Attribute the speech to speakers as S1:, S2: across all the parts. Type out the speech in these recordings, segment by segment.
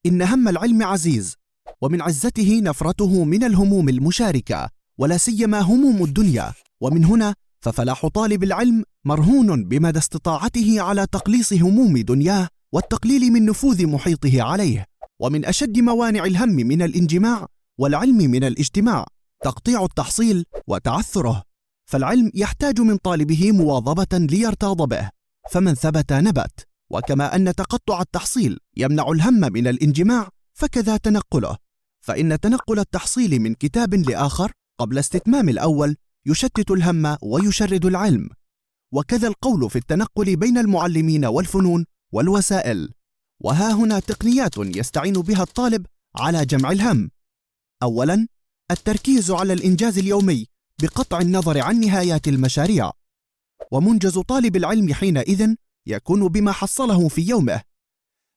S1: إن هم العلم عزيز، ومن عزته نفرته من الهموم المشاركة، ولا سيما هموم الدنيا. ومن هنا ففلاح طالب العلم مرهون بمدى استطاعته على تقليص هموم دنياه والتقليل من نفوذ محيطه عليه. ومن أشد موانع الهم من الانجماع والعلم من الاجتماع تقطيع التحصيل وتعثره، فالعلم يحتاج من طالبه مواظبة ليرتاض به، فمن ثبت نبت. وكما أن تقطع التحصيل يمنع الهم من الانجماع، فكذا تنقله، فإن تنقل التحصيل من كتاب لآخر قبل استتمام الأول يشتت الهم ويشرد العلم. وكذا القول في التنقل بين المعلمين والفنون والوسائل. وها هنا تقنيات يستعين بها الطالب على جمع الهم. أولاً، التركيز على الإنجاز اليومي بقطع النظر عن نهايات المشاريع. ومنجز طالب العلم حينئذ يكون بما حصله في يومه.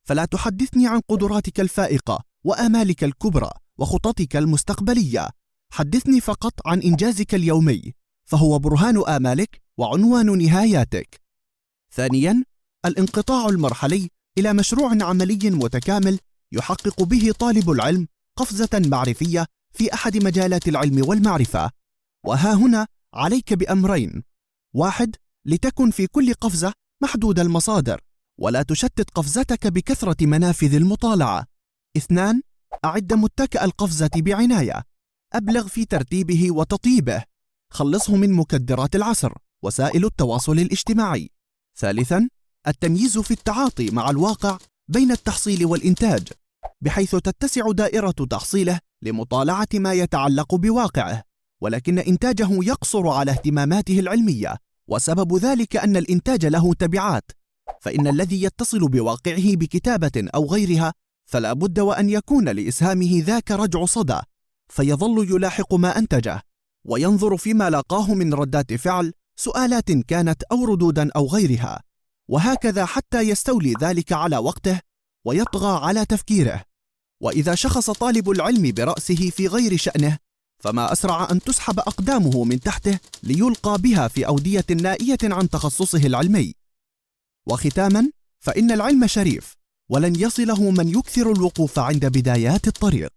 S1: فلا تحدثني عن قدراتك الفائقة وآمالك الكبرى وخططك المستقبلية، حدثني فقط عن إنجازك اليومي، فهو برهان آمالك وعنوان نهاياتك. ثانياً، الانقطاع المرحلي إلى مشروع عملي متكامل يحقق به طالب العلم قفزة معرفية في أحد مجالات العلم والمعرفة. وها هنا عليك بأمرين: 1. لتكن في كل قفزة محدود المصادر، ولا تشتت قفزتك بكثرة منافذ المطالعة. 2. أعد متكأ القفزة بعناية، أبلغ في ترتيبه وتطيبه، خلصه من مكدرات العصر وسائل التواصل الاجتماعي. 3. التمييز في التعاطي مع الواقع بين التحصيل والإنتاج، بحيث تتسع دائرة تحصيله لمطالعة ما يتعلق بواقعه، ولكن إنتاجه يقصر على اهتماماته العلمية. وسبب ذلك أن الإنتاج له تبعات، فإن الذي يتصل بواقعه بكتابة أو غيرها فلا بد وأن يكون لإسهامه ذاك رجع صدى، فيظل يلاحق ما أنتجه وينظر فيما لاقاه من ردات فعل، سؤالات كانت أو ردودا أو غيرها، وهكذا حتى يستولي ذلك على وقته ويطغى على تفكيره. وإذا شخص طالب العلم برأسه في غير شأنه، فما أسرع أن تسحب أقدامه من تحته ليلقى بها في أودية نائية عن تخصصه العلمي. وختاما، فإن العلم شريف، ولن يصله من يكثر الوقوف عند بدايات الطريق.